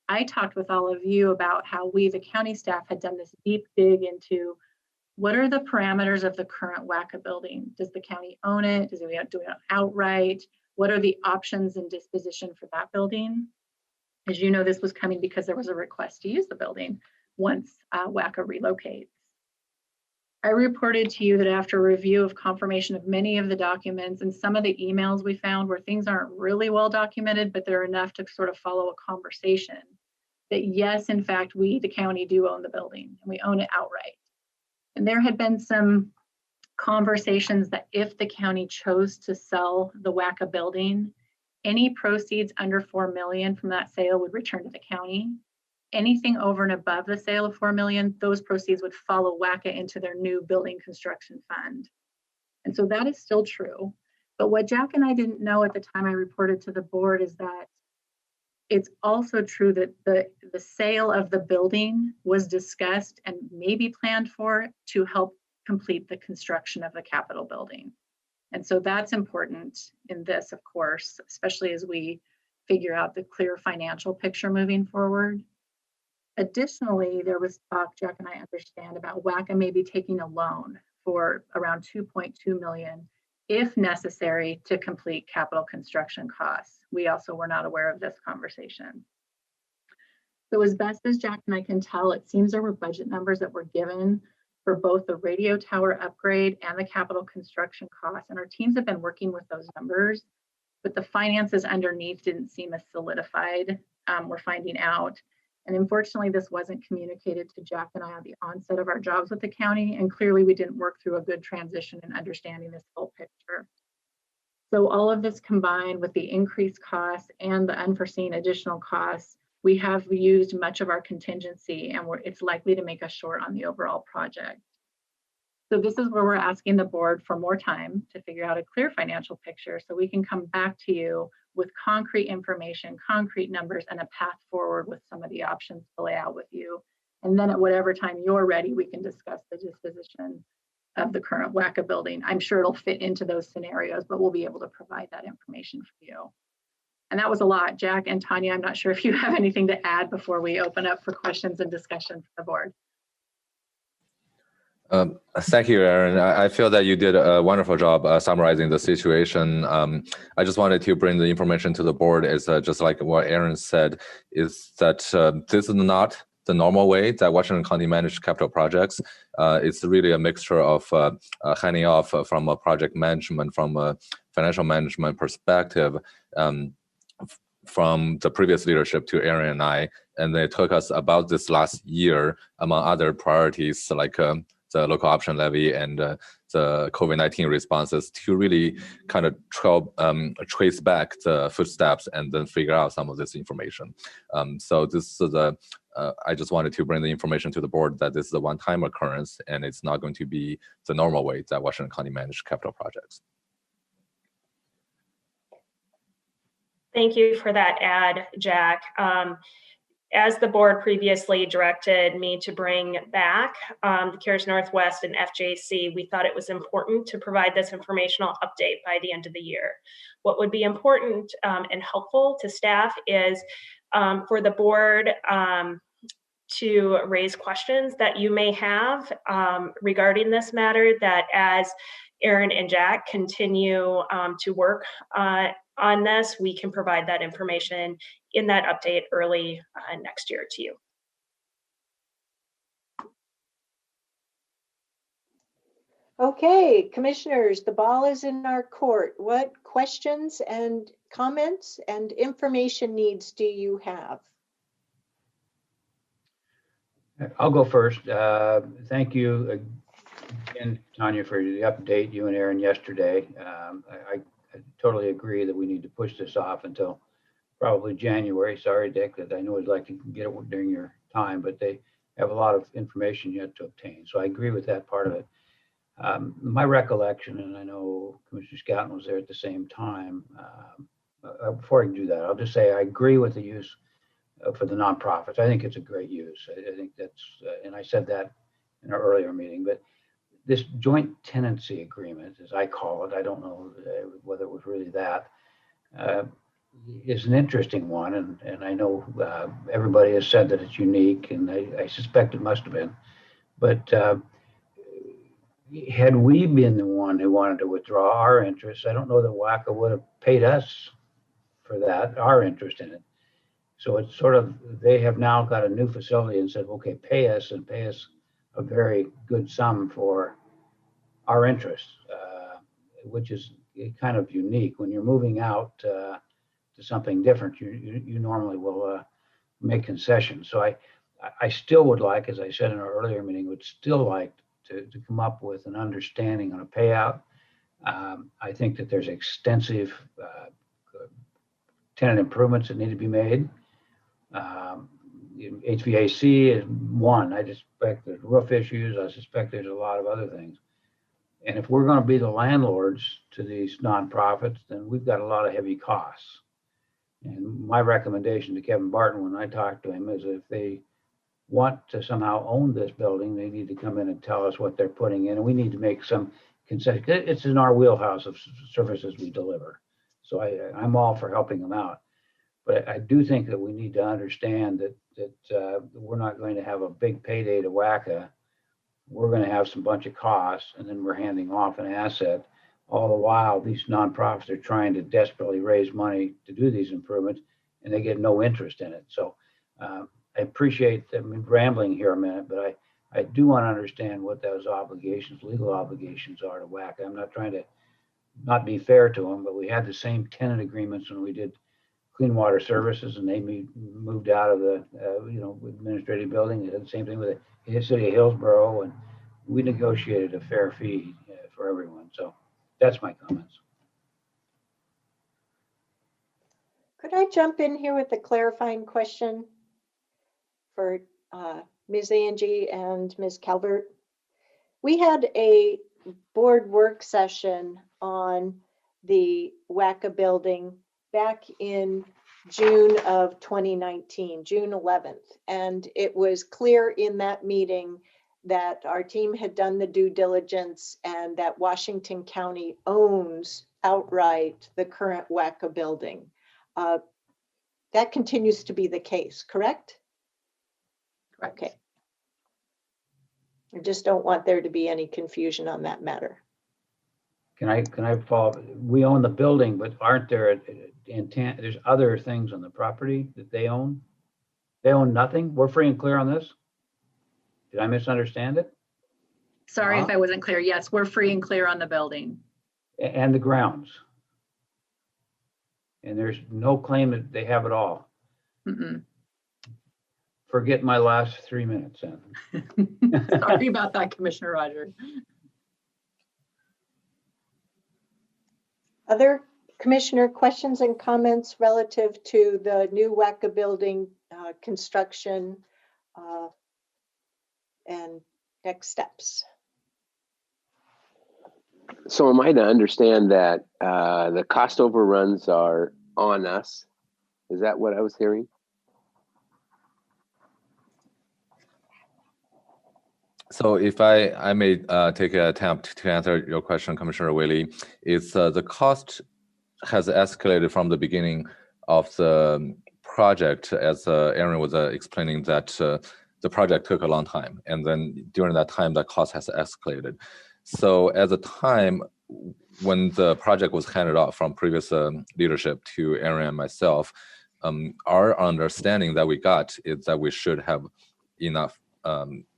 K: I talked with all of you about how we, the county staff, had done this deep dig into what are the parameters of the current WCA building? Does the county own it? Do we own outright? What are the options in disposition for that building? As you know, this was coming because there was a request to use the building once WCA relocates. I reported to you that after review of confirmation of many of the documents and some of the emails we found where things aren't really well documented, but they're enough to sort of follow a conversation, that yes, in fact, we, the county, do own the building and we own it outright. And there had been some conversations that if the county chose to sell the WCA building, any proceeds under $4 million from that sale would return to the county. Anything over and above the sale of $4 million, those proceeds would follow WCA into their new building construction fund. And so that is still true. But what Jack and I didn't know at the time I reported to the board is that it's also true that the sale of the building was discussed and maybe planned for to help complete the construction of the Capitol building. And so that's important in this, of course, especially as we figure out the clear financial picture moving forward. Additionally, there was talk, Jack and I understand, about WCA maybe taking a loan for around $2.2 million, if necessary, to complete capital construction costs. We also were not aware of this conversation. So as best as Jack and I can tell, it seems there were budget numbers that were given for both the radio tower upgrade and the capital construction costs. And our teams have been working with those numbers, but the finances underneath didn't seem as solidified, we're finding out. And unfortunately, this wasn't communicated to Jack and I at the onset of our jobs with the county. And clearly we didn't work through a good transition in understanding this full picture. So all of this combined with the increased costs and the unforeseen additional costs, we have used much of our contingency and it's likely to make us short on the overall project. So this is where we're asking the board for more time to figure out a clear financial picture so we can come back to you with concrete information, concrete numbers, and a path forward with some of the options to lay out with you. And then at whatever time you're ready, we can discuss the disposition of the current Wcva building. I'm sure it'll fit into those scenarios, but we'll be able to provide that information for you. And that was a lot. Jack and Tanya, I'm not sure if you have anything to add before we open up for questions and discussion for the board.
M: Thank you, Erin. I feel that you did a wonderful job summarizing the situation. I just wanted to bring the information to the board is just like what Erin said, is that this is not the normal way that Washington County managed capital projects. It's really a mixture of handing off from a project management, from a financial management perspective, from the previous leadership to Erin and I. And it took us about this last year, among other priorities like the local option levy and the COVID-19 responses, to really kind of trace back the footsteps and then figure out some of this information. So this is I just wanted to bring the information to the board that this is a one-time occurrence and it's not going to be the normal way that Washington County managed capital projects.
G: Thank you for that add, Jack. As the board previously directed me to bring back the CARES Northwest and FJC, we thought it was important to provide this informational update by the end of the year. What would be important and helpful to staff is for the board to raise questions that you may have regarding this matter, that as Erin and Jack continue to work on this, we can provide that information in that update early next year to you.
B: Okay, commissioners, the ball is in our court. What questions and comments and information needs do you have?
C: I'll go first. Thank you again, Tanya, for the update, you and Erin yesterday. I totally agree that we need to push this off until probably January. Sorry, Dick, that I know I'd like to get it during your time, but they have a lot of information yet to obtain. So I agree with that part of it. My recollection, and I know Commissioner Scouton was there at the same time, before I can do that, I'll just say I agree with the use for the nonprofits. I think it's a great use. I think that's, and I said that in our earlier meeting, but this joint tenancy agreement, as I call it, I don't know whether it was really that, is an interesting one. And I know everybody has said that it's unique, and I suspect it must have been. But had we been the one who wanted to withdraw our interest, I don't know that Wcva would have paid us for that, our interest in it. So it's sort of, they have now got a new facility and said, okay, pay us and pay us a very good sum for our interest, which is kind of unique. When you're moving out to something different, you normally will make concessions. So I still would like, as I said in our earlier meeting, would still like to come up with an understanding on a payout. I think that there's extensive tenant improvements that need to be made. HVAC is one. I suspect there's roof issues. I suspect there's a lot of other things. And if we're going to be the landlords to these nonprofits, then we've got a lot of heavy costs. And my recommendation to Kevin Barton when I talked to him is if they want to somehow own this building, they need to come in and tell us what they're putting in. And we need to make some concession. It's in our wheelhouse of services we deliver. So I'm all for helping them out. But I do think that we need to understand that we're not going to have a big payday to Wcva. We're going to have some bunch of costs, and then we're handing off an asset. All the while, these nonprofits are trying to desperately raise money to do these improvements, and they get no interest in it. So I appreciate them rambling here a minute, but I do want to understand what those obligations, legal obligations are to Wcva. I'm not trying to not be fair to them, but we had the same tenant agreements when we did Clean Water Services, and they moved out of the administrative building. They did the same thing with the city of Hillsborough, and we negotiated a fair fee for everyone. So that's my comments.
B: Could I jump in here with a clarifying question for Ms. Angie and Ms. Calvert? We had a board work session on the Wcva building back in June of 2019, June 11th. And it was clear in that meeting that our team had done the due diligence and that Washington County owns outright the current Wcva building. That continues to be the case, correct? Okay. I just don't want there to be any confusion on that matter.
C: Can I follow? We own the building, but aren't there there's other things on the property that they own? They own nothing? We're free and clear on this? Did I misunderstand it?
K: Sorry if I wasn't clear. Yes, we're free and clear on the building.
C: And the grounds? And there's no claim that they have it all?
K: Mm-mm.
C: Forget my last 3 minutes then.
K: Sorry about that, Commissioner Rogers.
B: Other commissioner questions and comments relative to the new Wcva building construction and next steps?
E: So am I to understand that the cost overruns are on us? Is that what I was hearing?
M: So if I may take an attempt to answer your question, Commissioner Whaley, is the cost has escalated from the beginning of the project, as Aaron was explaining that the project took a long time. And then during that time, the cost has escalated. So at the time when the project was handed off from previous leadership to Aaron and myself, our understanding that we got is that we should have enough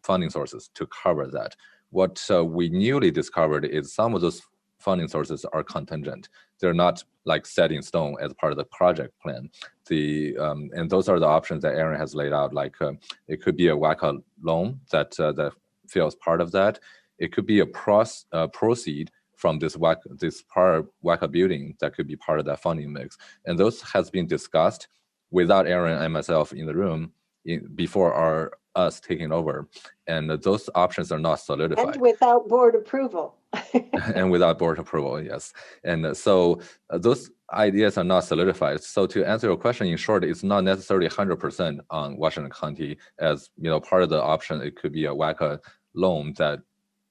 M: funding sources to cover that. What we newly discovered is some of those funding sources are contingent. They're not like set in stone as part of the project plan. And those are the options that Aaron has laid out. Like it could be a Wcva loan that fills part of that. It could be a proceed from this prior Wcva building that could be part of that funding mix. And those has been discussed without Aaron and myself in the room before us taking over. And those options are not solidified.
B: And without board approval.
M: And without board approval, yes. And so those ideas are not solidified. So to answer your question, in short, it's not necessarily 100% on Washington County. As part of the option, it could be a Wcva loan that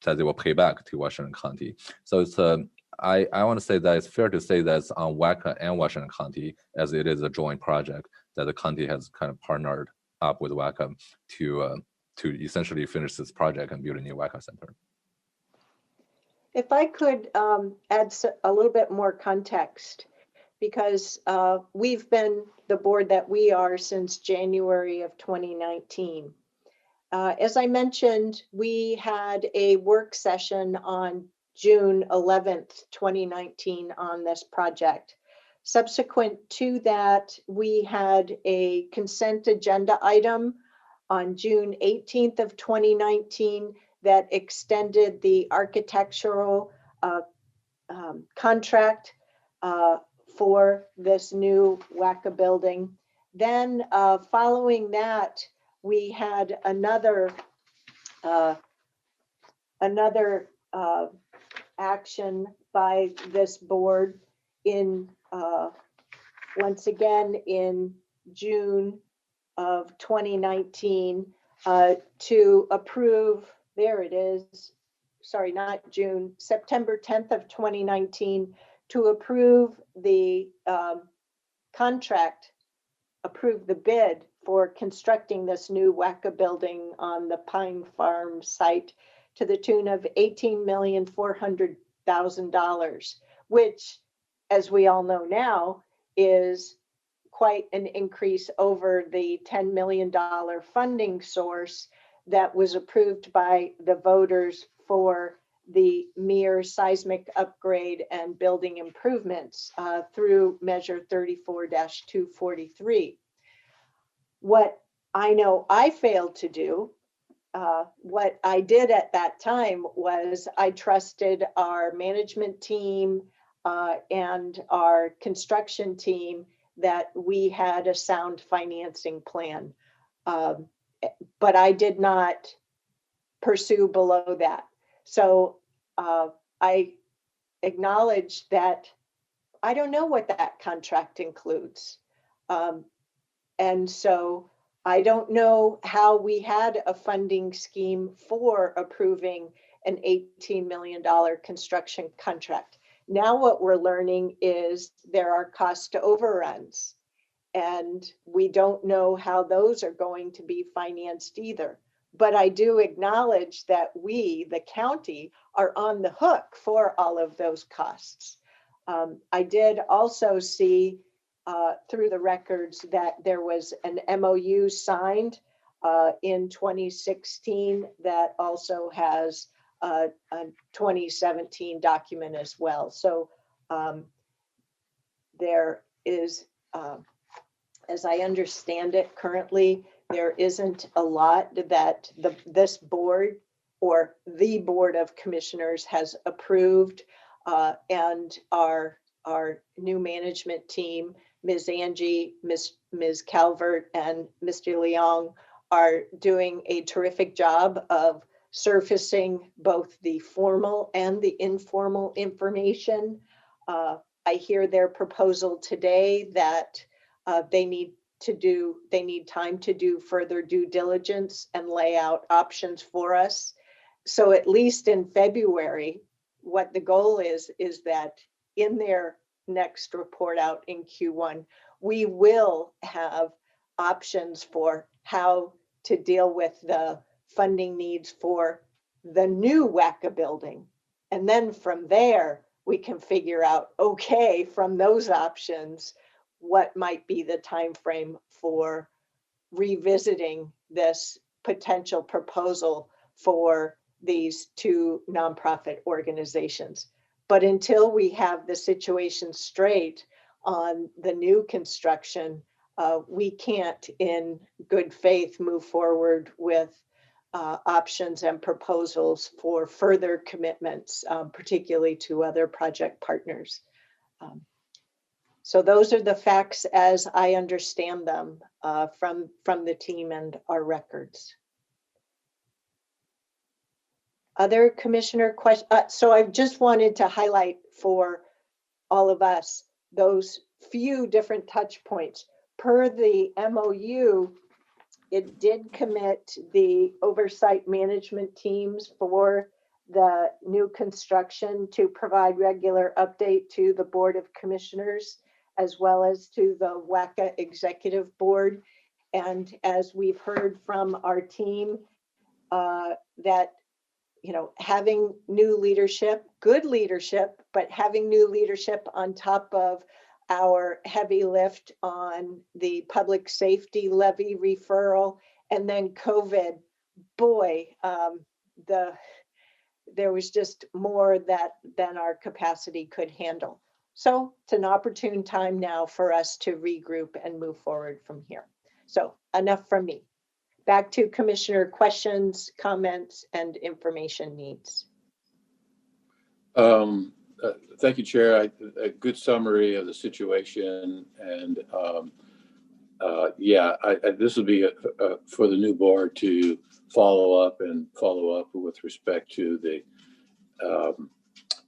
M: they will pay back to Washington County. So it's I want to say that it's fair to say that it's on Wcva and Washington County, as it is a joint project that the county has kind of partnered up with Wcva to essentially finish this project and build a new Wcva center.
B: If I could add a little bit more context, because we've been the board that we are since January of 2019. As I mentioned, we had a work session on June 11th, 2019 on this project. Subsequent to that, we had a consent agenda item on June 18th of 2019 that extended the architectural contract for this new Wcva building. Then following that, we had another action by this board in once again in June of 2019 to approve. There it is. Sorry, not June, September 10th of 2019 to approve the contract, approve the bid for constructing this new Wcva building on the Pine Farm site to the tune of $18,400,000, which, as we all know now, is quite an increase over the $10 million funding source that was approved by the voters for the mere seismic upgrade and building improvements through Measure 34-243. What I know I failed to do, what I did at that time was I trusted our management team and our construction team that we had a sound financing plan. But I did not pursue below that. So I acknowledge that I don't know what that contract includes. And so I don't know how we had a funding scheme for approving an $18 million construction contract. Now what we're learning is there are cost overruns, and we don't know how those are going to be financed either. But I do acknowledge that we, the county, are on the hook for all of those costs. I did also see through the records that there was an MOU signed in 2016 that also has a 2017 document as well. So there is, as I understand it currently, there isn't a lot that this board or the Board of Commissioners has approved, and our new management team, Ms. Angie, Ms. Calvert, and Mr. Leong are doing a terrific job of surfacing both the formal and the informal information. I hear their proposal today that they need time to do further due diligence and lay out options for us. So at least in February, what the goal is that in their next report out in Q1, we will have options for how to deal with the funding needs for the new Wcva building. And then from there, we can figure out, okay, from those options, what might be the time frame for revisiting this potential proposal for these two nonprofit organizations. But until we have the situation straight on the new construction, we can't in good faith move forward with options and proposals for further commitments, particularly to other project partners. So those are the facts as I understand them from the team and our records. Other commissioner questions? So I just wanted to highlight for all of us those few different touch points. Per the MOU, it did commit the oversight management teams for the new construction to provide regular update to the Board of Commissioners, as well as to the Wcva Executive Board. And as we've heard from our team, that having new leadership, good leadership, but having new leadership on top of our heavy lift on the public safety levy referral, and then COVID, boy, there was just more than our capacity could handle. So it's an opportune time now for us to regroup and move forward from here. So enough from me. Back to Commissioner questions, comments, and information needs.
D: Thank you, Chair. A good summary of the situation, and yeah, this will be for the new board to follow up with respect to the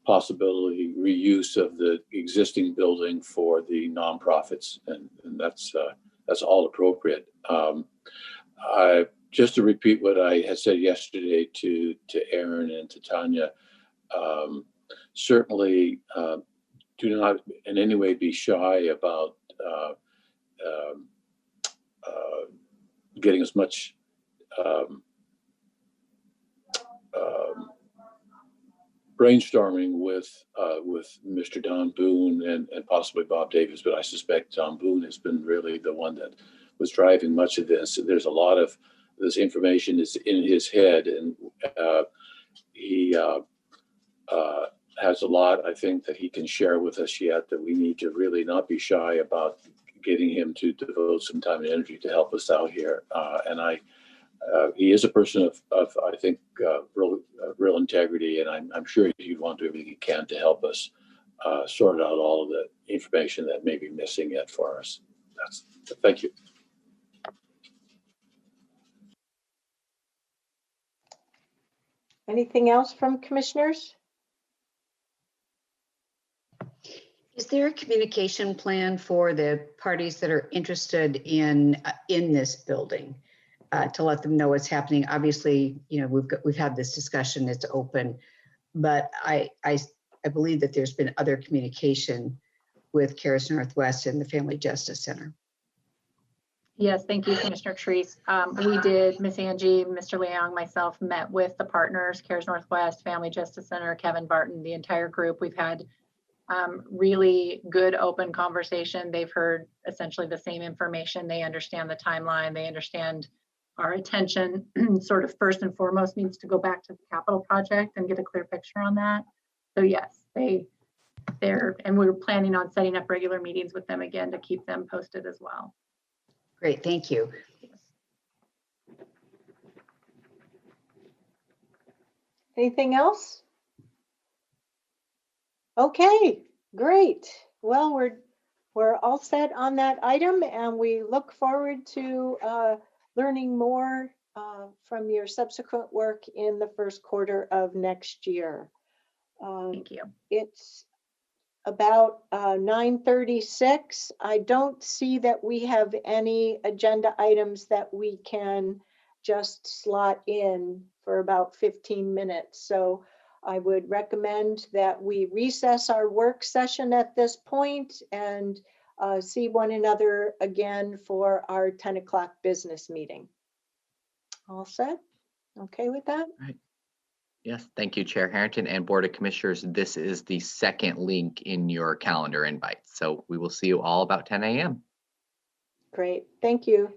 D: possibility reuse of the existing building for the nonprofits, and that's all appropriate. Just to repeat what I had said yesterday to Aaron and to Tanya, certainly do not in any way be shy about getting as much brainstorming with Mr. Don Boone and possibly Bob Davis, but I suspect Don Boone has been really the one that was driving much of this. There's a lot of this information is in his head, and he has a lot, I think, that he can share with us yet, that we need to really not be shy about getting him to devote some time and energy to help us out here. He is a person of I think, real integrity, and I'm sure he'd want to do everything he can to help us sort out all of the information that may be missing yet for us. Thank you.
B: Anything else from commissioners?
L: Is there a communication plan for the parties that are interested in this building to let them know what's happening? Obviously, you know, we've had this discussion, it's open, but I believe that there's been other communication with Caris Northwest and the Family Justice Center.
K: Yes, thank you, Commissioner Treese. We did, Miss Angie, Mr. Leong, myself met with the partners, Caris Northwest, Family Justice Center, Kevin Barton, the entire group. We've had really good open conversation. They've heard essentially the same information. They understand the timeline. They understand our attention sort of first and foremost needs to go back to the capital project and get a clear picture on that. So yes, they're, and we're planning on setting up regular meetings with them again to keep them posted as well.
L: Great, thank you.
B: Anything else? Okay, great. Well, we're all set on that item, and we look forward to learning more from your subsequent work in the first quarter of next year.
K: Thank you.
B: It's about 9:36. I don't see that we have any agenda items that we can just slot in for about 15 minutes. So I would recommend that we recess our work session at this point and see one another again for our 10 o'clock business meeting. All set? Okay with that?
J: Yes, thank you, Chair Harrington and Board of Commissioners. This is the second link in your calendar invite. So we will see you all about 10 a.m.
B: Great, thank you.